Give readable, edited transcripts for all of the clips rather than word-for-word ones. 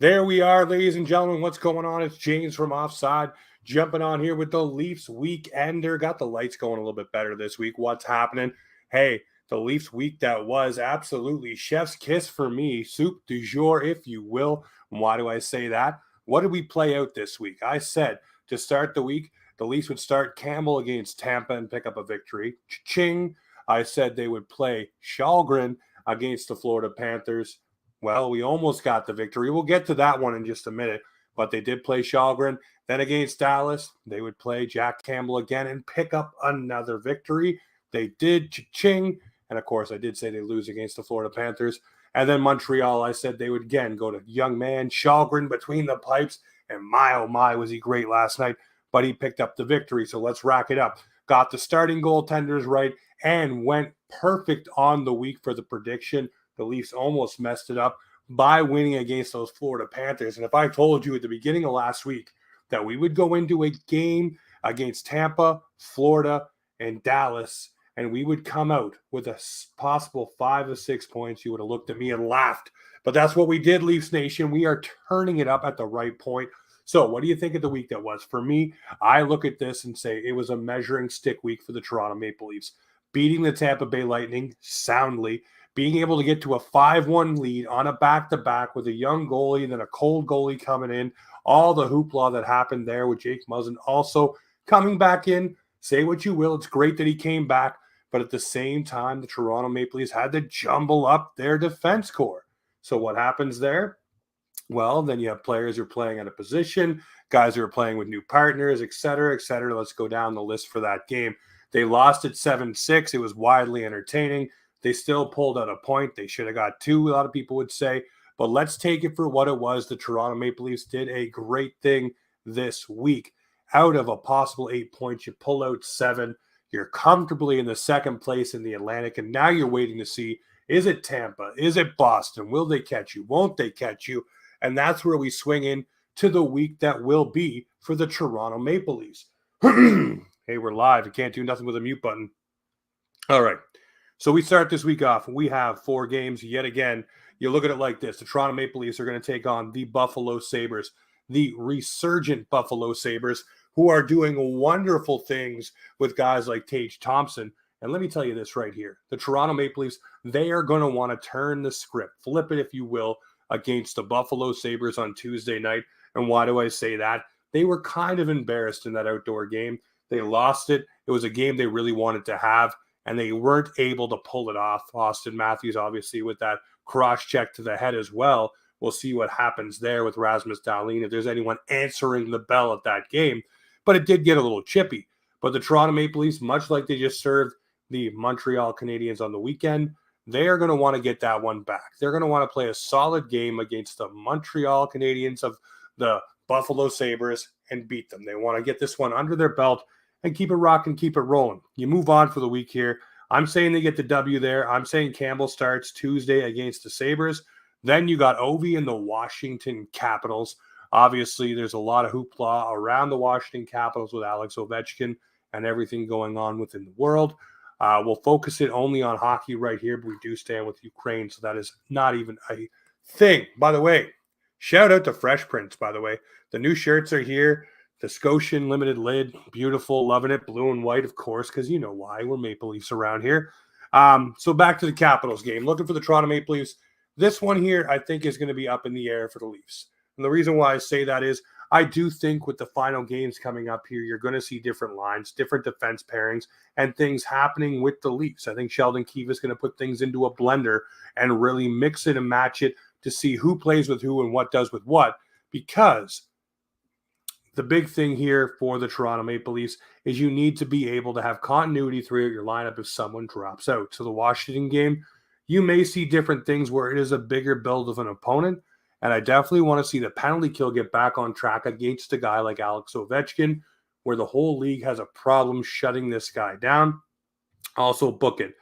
There we are, ladies and gentlemen. What's going on? It's James from Offside jumping on here with the Leafs weekender. Got the lights going a little bit better this week. What's happening? Hey, the Leafs week that was absolutely chef's kiss for me. Soup du jour, if you will. Why do I say that? What did we play out this week? I said to start the week, the Leafs would start Campbell against Tampa and pick up a victory. Ching. I said they would play Shalgren against the Florida Panthers. Well, we almost got the victory. We'll get to that one in just a minute. But they did play Shalgren. Then against Dallas, they would play Jack Campbell again and pick up another victory. They did. Ching. And of course, I did say they lose against the Florida Panthers. And then Montreal, I said they would again go to young man Shalgren between the pipes. And my, oh my, was he great last night. But he picked up the victory. So let's rack it up. Got the starting goaltenders right and went perfect on the week for the prediction. The Leafs almost messed it up by winning against those Florida Panthers. And if I told you at the beginning of last week that we would go into a game against Tampa, Florida, and Dallas, and we would come out with a possible 5 or 6 points, you would have looked at me and laughed. But that's what we did, Leafs Nation. We are turning it up at the right point. So what do you think of the week that was? For me, I look at this and say it was a measuring stick week for the Toronto Maple Leafs. Beating the Tampa Bay Lightning soundly, being able to get to a 5-1 lead on a back-to-back with a young goalie and then a cold goalie coming in, all the hoopla that happened there with Jake Muzzin also coming back in. Say what you will, it's great that he came back, but at the same time, the Toronto Maple Leafs had to jumble up their defense core. So what happens there? Well, then you have players who are playing at a position, guys who are playing with new partners, et cetera, et cetera. Let's go down the list for that game. They lost at 7-6. It was widely entertaining. They still pulled out a point. They should have got 2, a lot of people would say. But let's take it for what it was. The Toronto Maple Leafs did a great thing this week. Out of a possible 8 points, you pull out 7. You're comfortably in the second place in the Atlantic. And now you're waiting to see, is it Tampa? Is it Boston? Will they catch you? Won't they catch you? And that's where we swing in to the week that will be for the Toronto Maple Leafs. Hey, we're live. You can't do nothing with a mute button. All right. So we start this week off. We have 4 games yet again. You look at it like this. The Toronto Maple Leafs are going to take on the Buffalo Sabres, the resurgent Buffalo Sabres, who are doing wonderful things with guys like Tage Thompson. And let me tell you this right here. The Toronto Maple Leafs, they are going to want to turn the script, flip it if you will, against the Buffalo Sabres on Tuesday night. And why do I say that? They were kind of embarrassed in that outdoor game. They lost it. It was a game they really wanted to have, and they weren't able to pull it off. Austin Matthews, obviously, with that cross-check to the head as well. We'll see what happens there with Rasmus Dahlin, if there's anyone answering the bell at that game. But it did get a little chippy. But the Toronto Maple Leafs, much like they just served the Montreal Canadiens on the weekend, they are going to want to get that one back. They're going to want to play a solid game against the Montreal Canadiens of the Buffalo Sabres and beat them. They want to get this one under their belt and keep it rocking, keep it rolling. You move on for the week here. I'm saying they get the W there. I'm saying Campbell starts Tuesday against the Sabres. Then you got Ovi and the Washington Capitals. Obviously, there's a lot of hoopla around the Washington Capitals with Alex Ovechkin and everything going on within the world. We'll focus it only on hockey right here, but we do stand with Ukraine, so that is not even a thing. By the way, shout out to Fresh Prince, by the way. The new shirts are here. The Scotian limited lid, beautiful, loving it, blue and white, of course, because you know why. We're Maple Leafs around here. So back to the Capitals game. Looking for the Toronto Maple Leafs. This one here, I think, is going to be up in the air for the Leafs. And the reason why I say that is I do think with the final games coming up here, you're going to see different lines, different defense pairings, and things happening with the Leafs. I think Sheldon Keefe is going to put things into a blender and really mix it and match it to see who plays with who and what does with what, because the big thing here for the Toronto Maple Leafs is you need to be able to have continuity throughout your lineup if someone drops out. So the Washington game, you may see different things where it is a bigger build of an opponent. And I definitely want to see the penalty kill get back on track against a guy like Alex Ovechkin, where the whole league has a problem shutting this guy down. Also book it.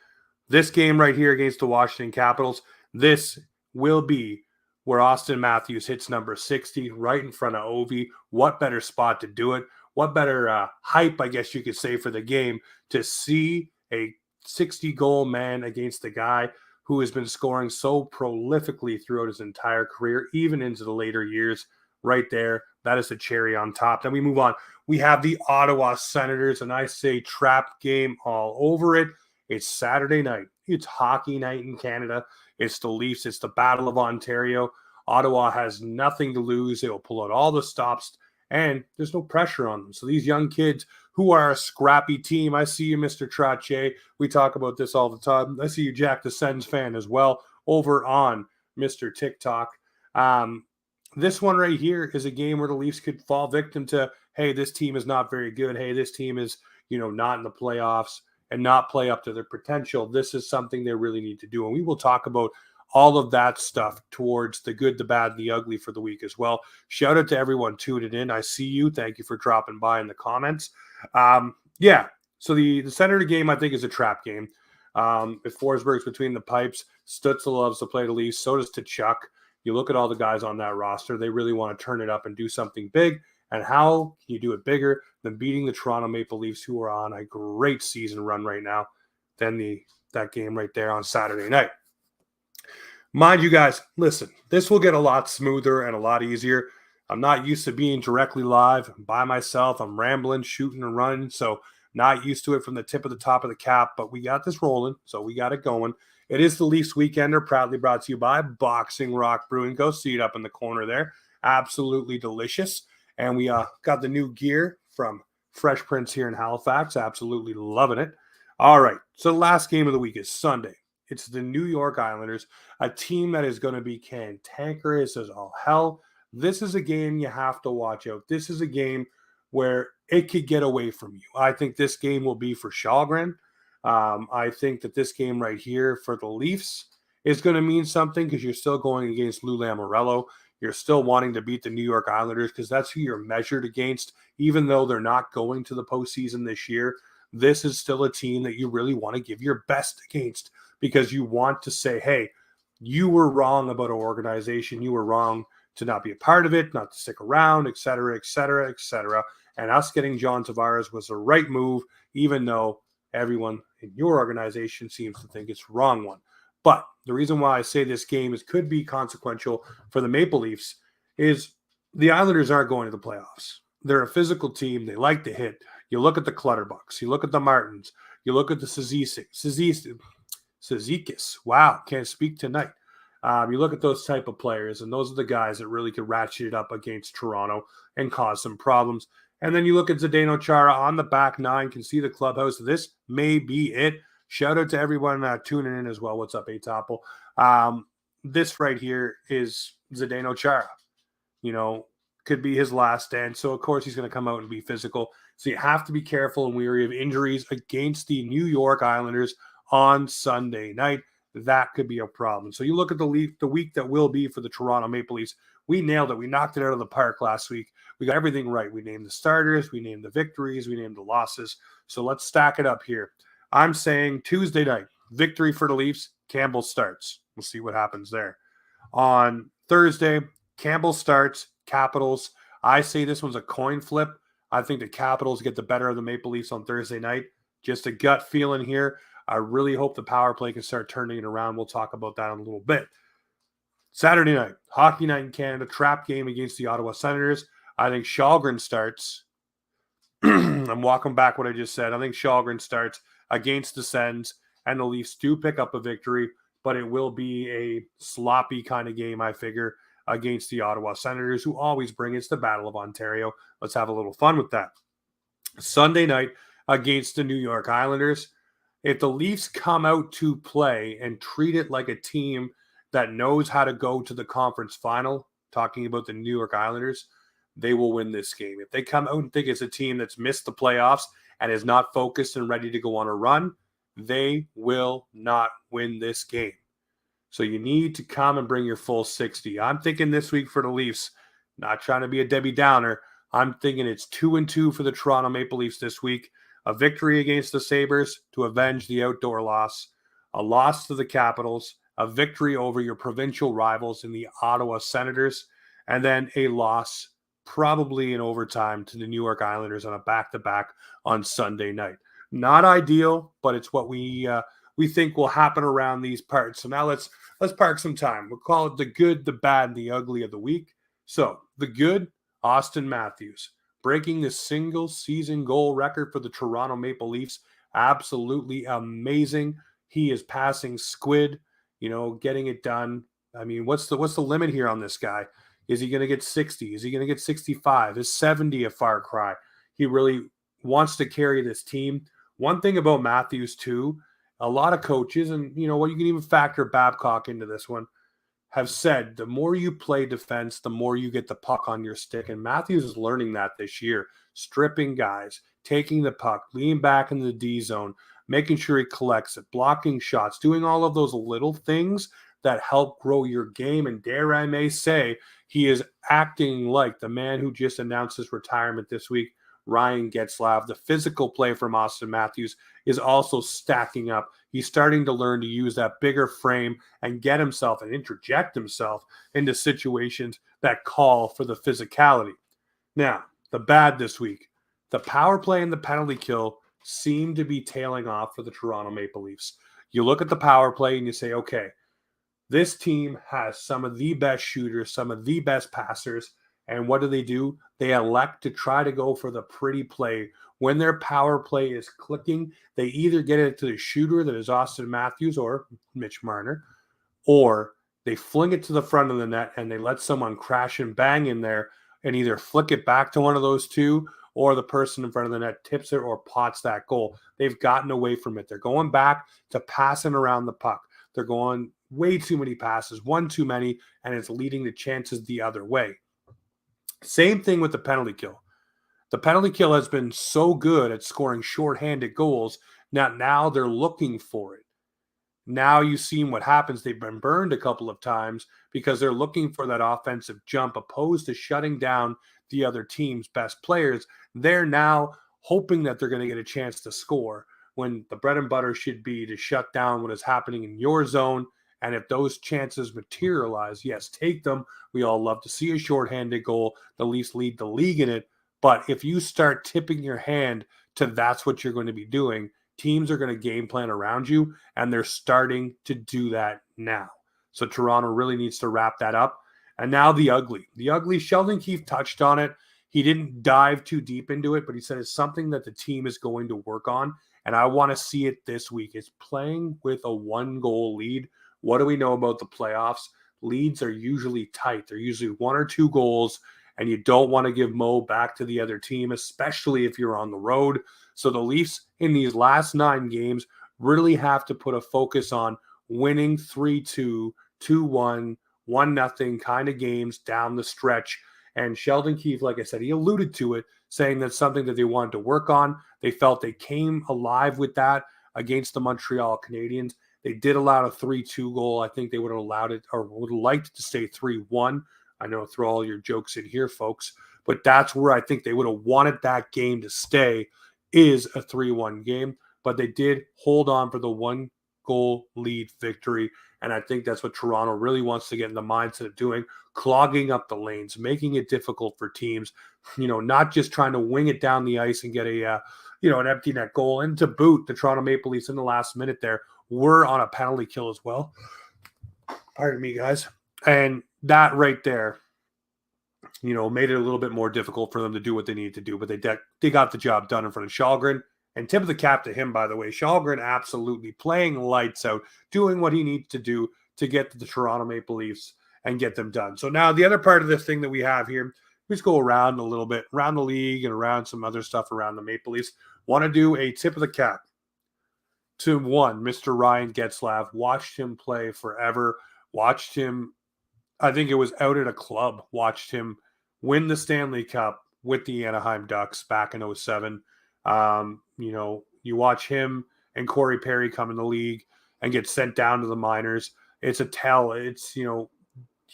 This game right here against the Washington Capitals, this will be where Austin Matthews hits number 60 right in front of Ovi. What better spot to do it? What better hype, I guess you could say, for the game to see a 60-goal man against the guy who has been scoring so prolifically throughout his entire career, even into the later years. Right there, that is the cherry on top. Then we move on. We have the Ottawa Senators, and I say trap game all over it. It's Saturday night. It's hockey night in Canada. It's the Leafs. It's the Battle of Ontario. Ottawa has nothing to lose. They will pull out all the stops, and there's no pressure on them. So these young kids who are a scrappy team, I see you, Mr. Trottier. We talk about this all the time. I see you, Jack the Sens fan, as well, over on Mr. TikTok. This one right here is a game where the Leafs could fall victim to, hey, this team is not very good. Hey, this team is, not in the playoffs and not play up to their potential. This is something they really need to do. And we will talk about all of that stuff towards the good, the bad, and the ugly for the week as well. Shout out to everyone tuning in. I see you. Thank you for dropping by in the comments. So the Senator game, I think, is a trap game. If Forsberg's between the pipes, Stützle loves to play the Leafs. So does Tkachuk. You look at all the guys on that roster, they really want to turn it up and do something big. And how can you do it bigger than beating the Toronto Maple Leafs, who are on a great season run right now, than that game right there on Saturday night? Mind you guys, listen, this will get a lot smoother and a lot easier. I'm not used to being directly live by myself. I'm rambling, shooting, and running, so not used to it from the tip of the top of the cap, but we got this rolling, so we got it going. It is the Leafs Weekender, proudly brought to you by Boxing Rock Brewing. Go see it up in the corner there. Absolutely delicious. And we got the new gear from Fresh Prince here in Halifax. Absolutely loving it. All right, so the last game of the week is Sunday. It's the New York Islanders, a team that is going to be cantankerous as all hell. This is a game you have to watch out. This is a game where it could get away from you. I think this game will be for Källgren. I think that this game right here for the Leafs is going to mean something because you're still going against Lou Lamoriello. You're still wanting to beat the New York Islanders because that's who you're measured against, even though they're not going to the postseason this year. This is still a team that you really want to give your best against because you want to say, hey, you were wrong about our organization. You were wrong to not be a part of it, not to stick around, et cetera, et cetera, et cetera. And us getting John Tavares was the right move, even though everyone in your organization seems to think it's the wrong one. But the reason why I say this game could be consequential for the Maple Leafs is the Islanders aren't going to the playoffs. They're a physical team. They like to hit. You look at the Clutterbucks. You look at the Martins. You look at the Cizikas. Wow, can't speak tonight. You look at those type of players, and those are the guys that really could ratchet it up against Toronto and cause some problems. And then you look at Zdeno Chara on the back nine, can see the clubhouse. This may be it. Shout out to everyone tuning in as well. What's up, A-Topple? This right here is Zdeno Chara. Could be his last stand. So, of course, he's going to come out and be physical. So you have to be careful and wary of injuries against the New York Islanders on Sunday night. That could be a problem. So you look at the week that will be for the Toronto Maple Leafs. We nailed it. We knocked it out of the park last week. We got everything right. We named the starters. We named the victories. We named the losses. So let's stack it up here. I'm saying Tuesday night, victory for the Leafs. Campbell starts. We'll see what happens there. On Thursday, Campbell starts. Capitals. I say this one's a coin flip. I think the Capitals get the better of the Maple Leafs on Thursday night. Just a gut feeling here. I really hope the power play can start turning it around. We'll talk about that in a little bit. Saturday night, hockey night in Canada, trap game against the Ottawa Senators. I think Källgren starts. I'm walking back what I just said. I think Källgren starts against the Sens, and the Leafs do pick up a victory, but it will be a sloppy kind of game, I figure, against the Ottawa Senators, who always bring it's the Battle of Ontario. Let's have a little fun with that. Sunday night against the New York Islanders. If the Leafs come out to play and treat it like a team that knows how to go to the conference final, talking about the New York Islanders, they will win this game. If they come out and think it's a team that's missed the playoffs and is not focused and ready to go on a run, they will not win this game. So you need to come and bring your full 60. I'm thinking this week for the Leafs, not trying to be a Debbie Downer, I'm thinking it's 2-2 for the Toronto Maple Leafs this week. A victory against the Sabres to avenge the outdoor loss, a loss to the Capitals, a victory over your provincial rivals in the Ottawa Senators, and then a loss probably in overtime to the New York Islanders on a back-to-back on Sunday night. Not ideal, but it's what we we think will happen around these parts. So now let's park some time. We'll call it the good, the bad, and the ugly of the week. So the good, Auston Matthews breaking the single season goal record for the Toronto Maple Leafs. Absolutely amazing. He is passing Squid, getting it done. I mean, what's the limit here on this guy? Is he going to get 60? Is he going to get 65? Is 70 a far cry? He really wants to carry this team. One thing about Matthews, too, a lot of coaches, and you can even factor Babcock into this one, have said the more you play defense, the more you get the puck on your stick. And Matthews is learning that this year, stripping guys, taking the puck, leaning back in the D zone, making sure he collects it, blocking shots, doing all of those little things that help grow your game. And dare I may say, he is acting like the man who just announced his retirement this week, Ryan Getzlaf. The physical play from Auston Matthews is also stacking up. He's starting to learn to use that bigger frame and get himself and interject himself into situations that call for the physicality. Now, the bad this week, the power play and the penalty kill seem to be tailing off for the Toronto Maple Leafs. You look at the power play and you say, okay, this team has some of the best shooters, some of the best passers. And what do? They elect to try to go for the pretty play. When their power play is clicking, they either get it to the shooter that is Auston Matthews or Mitch Marner, or they fling it to the front of the net and they let someone crash and bang in there and either flick it back to one of those two, or the person in front of the net tips it or pots that goal. They've gotten away from it. They're going back to passing around the puck. They're going way too many passes, one too many, and it's leading to chances the other way. Same thing with the penalty kill. The penalty kill has been so good at scoring shorthanded goals. Now they're looking for it. Now you've seen what happens. They've been burned a couple of times because they're looking for that offensive jump opposed to shutting down the other team's best players. They're now hoping that they're going to get a chance to score when the bread and butter should be to shut down what is happening in your zone. And if those chances materialize, yes, take them. We all love to see a shorthanded goal. The Leafs lead the league in it. But if you start tipping your hand to that's what you're going to be doing, teams are going to game plan around you, and they're starting to do that now. So Toronto really needs to wrap that up. And now the ugly. The ugly, Sheldon Keefe touched on it. He didn't dive too deep into it, but he said it's something that the team is going to work on, and I want to see it this week. It's playing with a one-goal lead. What do we know about the playoffs? Leads are usually tight. They're usually 1 or 2 goals, and you don't want to give Mo back to the other team, especially if you're on the road. So the Leafs in these last 9 games really have to put a focus on winning 3-2, 2-1, 1-0 kind of games down the stretch. And Sheldon Keefe, like I said, he alluded to it, saying that's something that they wanted to work on. They felt they came alive with that against the Montreal Canadiens. They did allow a 3-2 goal. I think they would have allowed it or would have liked to stay 3-1. I know, throw all your jokes in here, folks. But that's where I think they would have wanted that game to stay, is a 3-1 game. But they did hold on for the 1-goal lead victory. And I think that's what Toronto really wants to get in the mindset of doing, clogging up the lanes, making it difficult for teams, not just trying to wing it down the ice and get an empty net goal. And to boot, the Toronto Maple Leafs in the last minute there were on a penalty kill as well. Pardon me, guys. And that right there, made it a little bit more difficult for them to do what they needed to do. But they got the job done in front of Källgren. And tip of the cap to him, by the way. Källgren absolutely playing lights out, doing what he needs to do to get to the Toronto Maple Leafs and get them done. So now the other part of this thing that we have here, we just go around a little bit, around the league and around some other stuff around the Maple Leafs. Want to do a tip of the cap to one, Mr. Ryan Getzlaf. Watched him play forever. Watched him, I think it was out at a club, watched him win the Stanley Cup with the Anaheim Ducks back in 2007. You watch him and Corey Perry come in the league and get sent down to the minors. It's a tell. It's, you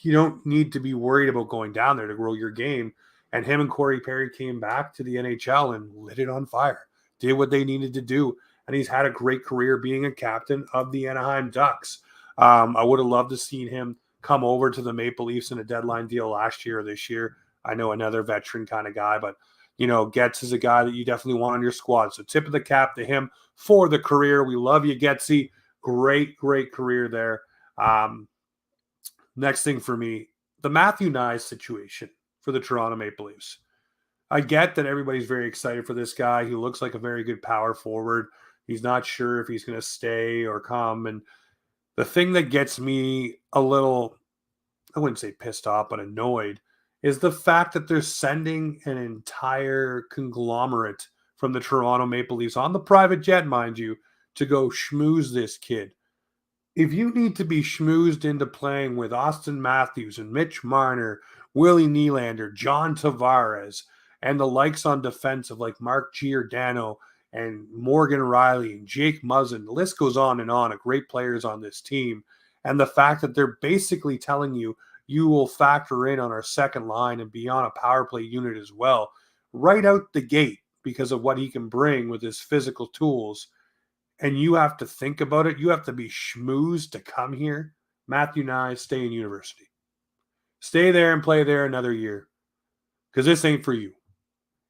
don't need to be worried about going down there to grow your game. And him and Corey Perry came back to the NHL and lit it on fire, did what they needed to do. And he's had a great career being a captain of the Anaheim Ducks. I would have loved to seen him come over to the Maple Leafs in a deadline deal last year or this year. I know another veteran kind of guy, but Getz is a guy that you definitely want on your squad. So tip of the cap to him for the career. We love you, Getzy. Great career there. Next thing for me, the Matthew Knies situation for the Toronto Maple Leafs. I get that everybody's very excited for this guy. He looks like a very good power forward. He's not sure if he's going to stay or come. And the thing that gets me a little, I wouldn't say pissed off, but annoyed, is the fact that they're sending an entire conglomerate from the Toronto Maple Leafs on the private jet, mind you, to go schmooze this kid. If you need to be schmoozed into playing with Austin Matthews and Mitch Marner, Willie Nylander, John Tavares, and the likes on defensive like Mark Giordano and Morgan Riley and Jake Muzzin, the list goes on of great players on this team. And the fact that they're basically telling you, you will factor in on our second line and be on a power play unit as well, right out the gate because of what he can bring with his physical tools. And you have to think about it. You have to be schmoozed to come here. Matthew Knies, stay in university. Stay there and play there another year because this ain't for you.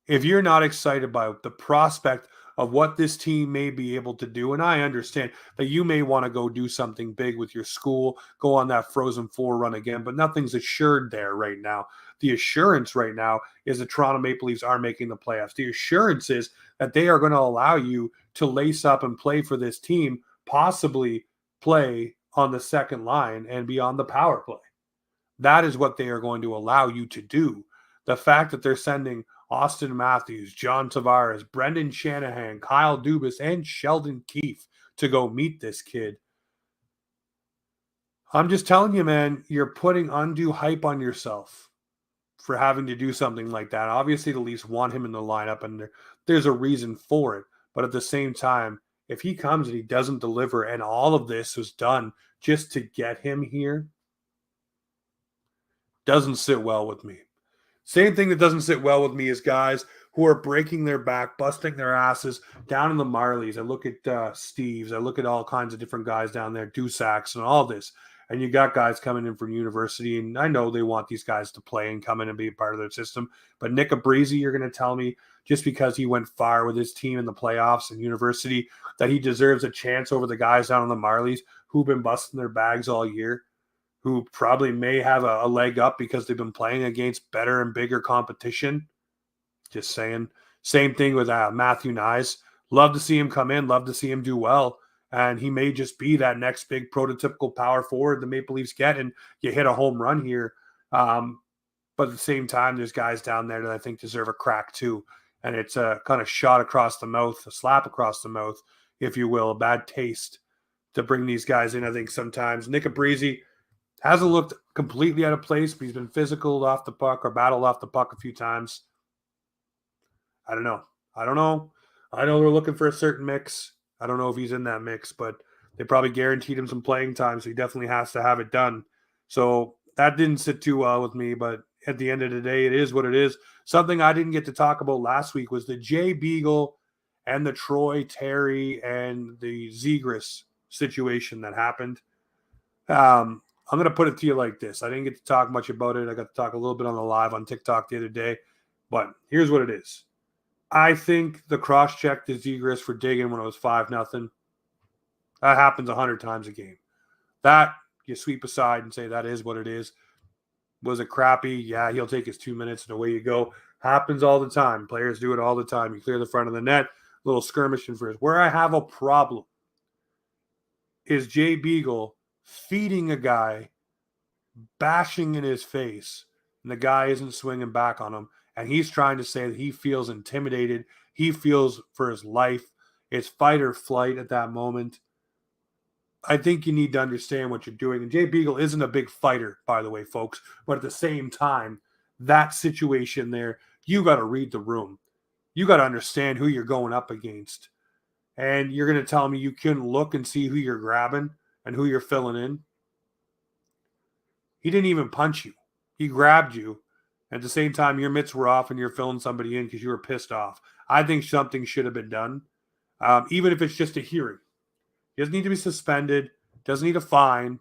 If you're not excited by the prospect of what this team may be able to do, and I understand that you may want to go do something big with your school, go on that Frozen Four run again, but nothing's assured there right now. The assurance right now is the Toronto Maple Leafs are making the playoffs. The assurance is that they are going to allow you to lace up and play for this team, possibly play on the second line and be on the power play. That is what they are going to allow you to do. The fact that they're sending Austin Matthews, John Tavares, Brendan Shanahan, Kyle Dubas, and Sheldon Keefe to go meet this kid. I'm just telling you, man, you're putting undue hype on yourself for having to do something like that. Obviously, the Leafs want him in the lineup, and there's a reason for it. But at the same time, if he comes and he doesn't deliver, and all of this was done just to get him here, doesn't sit well with me. Same thing that doesn't sit well with me is guys who are breaking their back, busting their asses down in the Marlies. I look at Steves. I look at all kinds of different guys down there, Dusaks and all this. And you got guys coming in from university, and I know they want these guys to play and come in and be a part of their system. But Nick Abruzzi, you're going to tell me just because he went far with his team in the playoffs and university that he deserves a chance over the guys down in the Marlies who've been busting their bags all year, who probably may have a leg up because they've been playing against better and bigger competition. Just saying. Same thing with Matthew Knies. Love to see him come in. Love to see him do well. And he may just be that next big prototypical power forward the Maple Leafs get, and you hit a home run here. But at the same time, there's guys down there that I think deserve a crack too. And it's a kind of shot across the mouth, a slap across the mouth, if you will, a bad taste to bring these guys in. I think sometimes Nick Abruzzi hasn't looked completely out of place, but he's been physical off the puck or battled off the puck a few times. I don't know. I know they're looking for a certain mix. I don't know if he's in that mix, but they probably guaranteed him some playing time, so he definitely has to have it done. So that didn't sit too well with me, but at the end of the day, it is what it is. Something I didn't get to talk about last week was the Jay Beagle and the Troy Terry and the Zegras situation that happened. I'm going to put it to you like this. I didn't get to talk much about it. I got to talk a little bit on the live on TikTok the other day, but here's what it is. I think the cross-check to Zegras for digging when it was 5-0, that happens 100 times a game. That you sweep aside and say that is what it is. Was it crappy? Yeah, he'll take his 2 minutes and away you go. Happens all the time. Players do it all the time. You clear the front of the net, little skirmishing first. Where I have a problem is Jay Beagle feeding a guy, bashing in his face, and the guy isn't swinging back on him. And he's trying to say that he feels intimidated. He feels for his life. It's fight or flight at that moment. I think you need to understand what you're doing. And Jay Beagle isn't a big fighter, by the way, folks. But at the same time, that situation there, you got to read the room. You got to understand who you're going up against. And you're going to tell me you couldn't look and see who you're grabbing and who you're filling in? He didn't even punch you. He grabbed you. At the same time, your mitts were off and you're filling somebody in because you were pissed off. I think something should have been done, even if it's just a hearing. He doesn't need to be suspended, doesn't need a fine,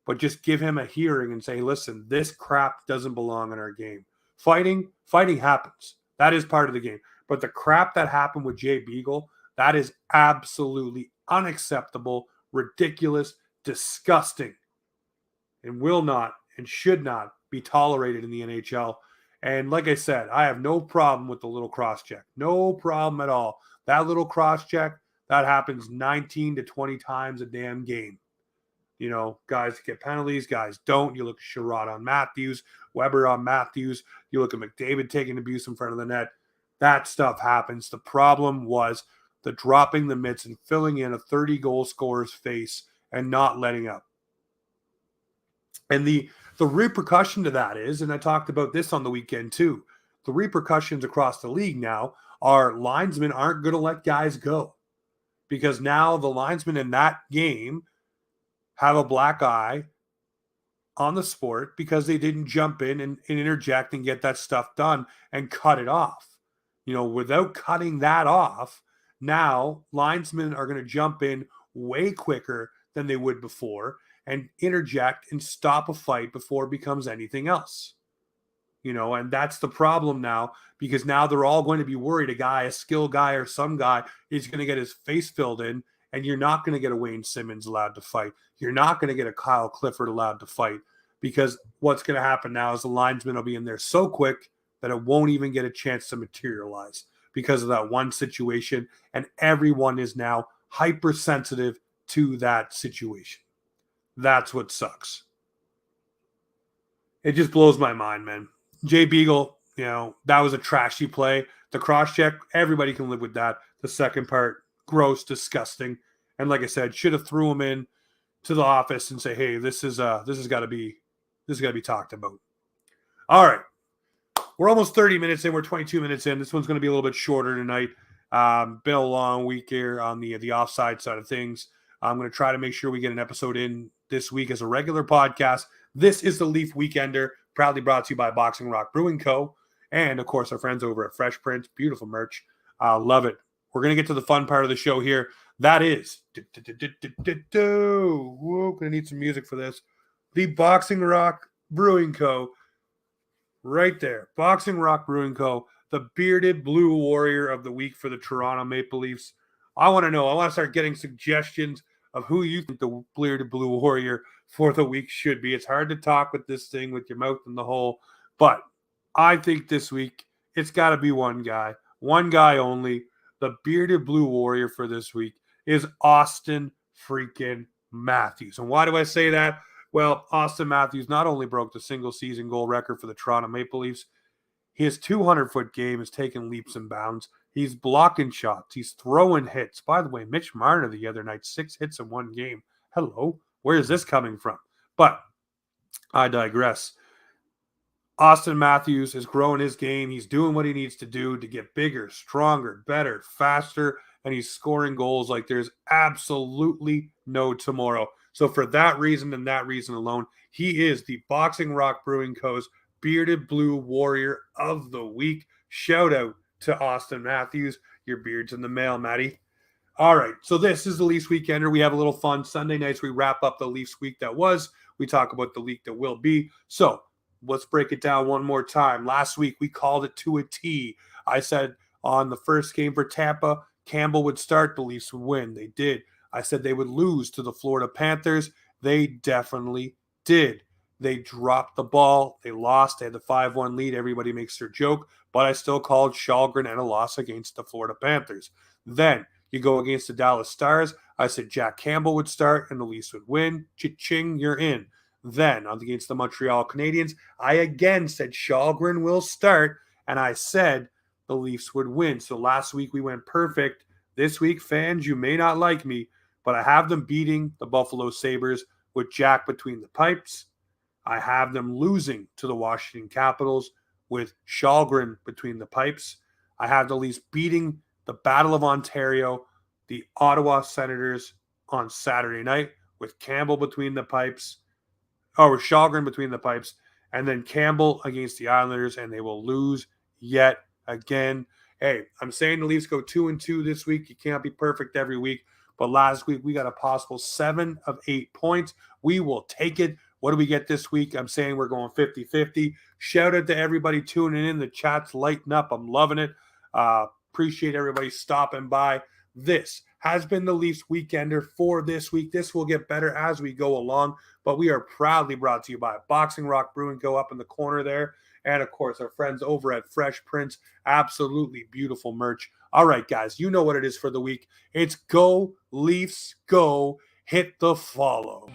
but just give him a hearing and say, listen, this crap doesn't belong in our game. Fighting happens. That is part of the game. But the crap that happened with Jay Beagle, that is absolutely unacceptable, ridiculous, disgusting, and will not and should not be tolerated in the NHL. And like I said, I have no problem with the little cross check. No problem at all. That little cross check, that happens 19 to 20 times a damn game. You know, guys get penalties, guys don't. You look at Sherrod on Matthews, Weber on Matthews. You look at McDavid taking abuse in front of the net. That stuff happens. The problem was the dropping the mitts and filling in a 30-goal scorer's face and not letting up. And the repercussion to that is, and I talked about this on the weekend too, the repercussions across the league now are linesmen aren't going to let guys go because now the linesmen in that game have a black eye on the sport because they didn't jump in and interject and get that stuff done and cut it off. You know, without cutting that off, now linesmen are going to jump in way quicker than they would before and interject and stop a fight before it becomes anything else. You know, and that's the problem now because now they're all going to be worried a skill guy or some guy is going to get his face filled in, and you're not going to get a Wayne Simmons allowed to fight. You're not going to get a Kyle Clifford allowed to fight because what's going to happen now is the linesman will be in there so quick that it won't even get a chance to materialize because of that one situation, and everyone is now hypersensitive to that situation. That's what sucks. It just blows my mind, man. Jay Beagle, you know, that was a trashy play. The cross check, everybody can live with that. The second part, gross, disgusting. And like I said, should have threw him in to the office and say, hey, this has got to be talked about. All right. We're almost 30 minutes in. We're 22 minutes in. This one's going to be a little bit shorter tonight. Been a long week here on the offside side of things. I'm going to try to make sure we get an episode in this week as a regular podcast. This is the Leaf Weekender, proudly brought to you by Boxing Rock Brewing Co. And, of course, our friends over at Fresh Print. Beautiful merch. Love it. We're going to get to the fun part of the show here. That is, whoa, going to need some music for this. The Boxing Rock Brewing Co. Right there. Boxing Rock Brewing Co., the bearded blue warrior of the week for the Toronto Maple Leafs. I want to start getting suggestions of who you think the bearded blue warrior for the week should be. It's hard to talk with this thing with your mouth in the hole, but I think this week it's got to be one guy only. The bearded blue warrior for this week is Auston freaking Matthews. And why do I say that? Well, Auston Matthews not only broke the single season goal record for the Toronto Maple Leafs, his 200-foot game is taking leaps and bounds. He's blocking shots. He's throwing hits. By the way, Mitch Marner the other night, 6 hits in one game. Hello, where is this coming from? But I digress. Auston Matthews is growing his game. He's doing what he needs to do to get bigger, stronger, better, faster, and he's scoring goals like there's absolutely no tomorrow. So for that reason and that reason alone, he is the Boxing Rock Brewing Co.'s bearded blue warrior of the week. Shout out to Auston Matthews. Your beard's in the mail, Matty. All right, so this is the Leafs Weekender. We have a little fun. Sunday nights, we wrap up the Leafs week that was. We talk about the week that will be. So let's break it down one more time. Last week, we called it to a T. I said on the first game for Tampa, Campbell would start, the Leafs would win. They did. I said they would lose to the Florida Panthers. They definitely did. They dropped the ball. They lost. They had the 5-1 lead. Everybody makes their joke, but I still called Shalgren and a loss against the Florida Panthers. Then you go against the Dallas Stars. I said Jack Campbell would start and the Leafs would win. Cha-ching, you're in. Then against the Montreal Canadiens, I again said Shalgren will start, and I said the Leafs would win. So last week we went perfect. This week, fans, you may not like me, but I have them beating the Buffalo Sabres with Jack between the pipes. I have them losing to the Washington Capitals with Shalgren between the pipes. I have the Leafs beating the Battle of Ontario, the Ottawa Senators on Saturday night with Campbell between the pipes. With Shalgren between the pipes. And then Campbell against the Islanders, and they will lose yet again. Hey, I'm saying the Leafs go 2-2 this week. You can't be perfect every week. But last week, we got a possible 7 of 8 points. We will take it. What do we get this week? I'm saying we're going 50-50. Shout out to everybody tuning in. The chat's lighting up. I'm loving it. Appreciate everybody stopping by. this has been the Leafs Weekender for this week. This will get better as we go along, but we are proudly brought to you by Boxing Rock Brewing Co. up in the corner there. And of course, our friends over at Fresh Prince. Absolutely beautiful merch. All right, guys, you know what it is for the week. It's Go Leafs Go. Hit the follow.